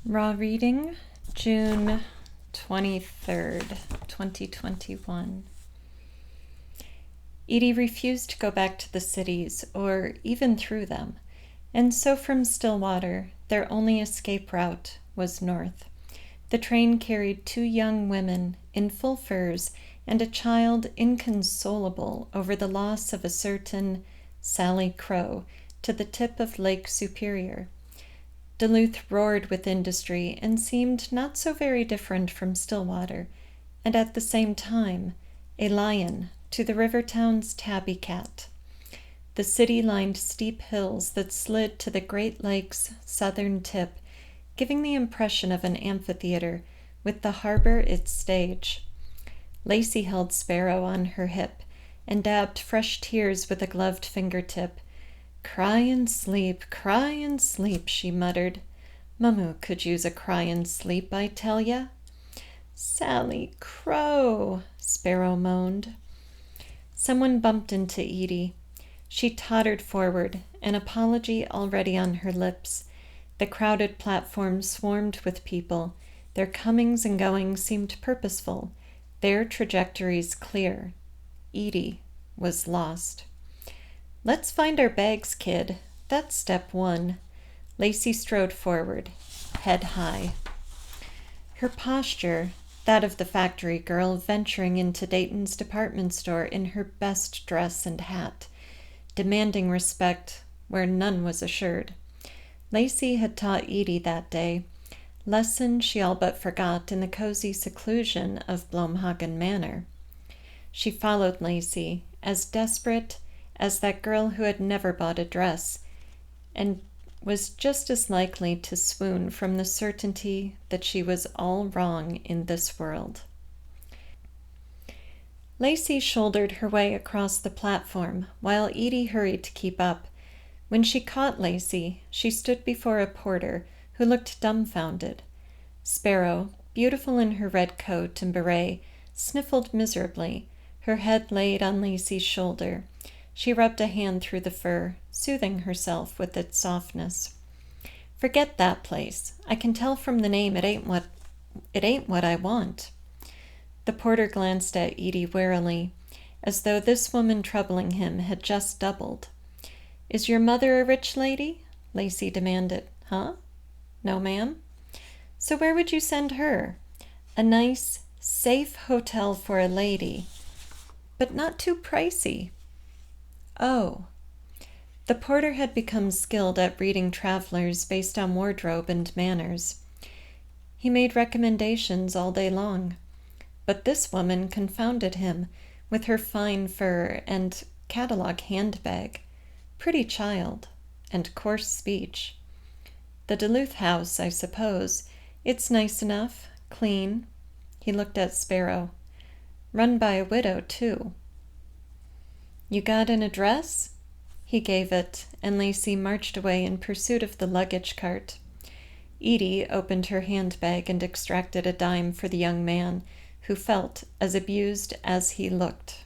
Raw reading, June 23rd, 2021. Edie refused to go back to the cities or even through them, and so from Stillwater, their only escape route was north. The train carried two young women in full furs and a child inconsolable over the loss of a certain Sally Crow to the tip of Lake Superior. Duluth roared with industry and seemed not so very different from Stillwater, and at the same time a lion to the river town's tabby cat. The city lined steep hills that slid to the Great Lakes' southern tip, giving the impression of an amphitheater with the harbor its stage. Lacey held Sparrow on her hip and dabbed fresh tears with a gloved fingertip. "Cry and sleep," she muttered. "Mamu could use a cry and sleep, I tell ya." "Sally Crow," Sparrow moaned. Someone bumped into Edie. She tottered forward, an apology already on her lips. The crowded platform swarmed with people. Their comings and goings seemed purposeful, their trajectories clear. Edie was lost. "Let's find our bags, kid. That's step one." Lacey strode forward, head high. Her posture, that of the factory girl venturing into Dayton's department store in her best dress and hat, demanding respect where none was assured. Lacey had taught Edie that day, lesson she all but forgot in the cozy seclusion of Blomhagen Manor. She followed Lacey, as desperate as that girl who had never bought a dress, and was just as likely to swoon from the certainty that she was all wrong in this world. Lacey shouldered her way across the platform, while Edie hurried to keep up. When she caught Lacey, she stood before a porter who looked dumbfounded. Sparrow, beautiful in her red coat and beret, sniffled miserably, her head laid on Lacey's shoulder. She rubbed a hand through the fur, soothing herself with its softness. "Forget that place. I can tell from the name it ain't what I want." The porter glanced at Edie warily, as though this woman troubling him had just doubled. "Is your mother a rich lady?" Lacey demanded. "Huh? No, ma'am." "So where would you send her?" "A nice, safe hotel for a lady, but not too pricey." "Oh." The porter had become skilled at reading travelers based on wardrobe and manners. He made recommendations all day long. But this woman confounded him with her fine fur and catalog handbag, pretty child, and coarse speech. "The Duluth house, I suppose. It's nice enough, clean." He looked at Sparrow. "Run by a widow, too." "You got an address?" He gave it, and Lacey marched away in pursuit of the luggage cart. Edie opened her handbag and extracted a dime for the young man, who felt as abused as he looked.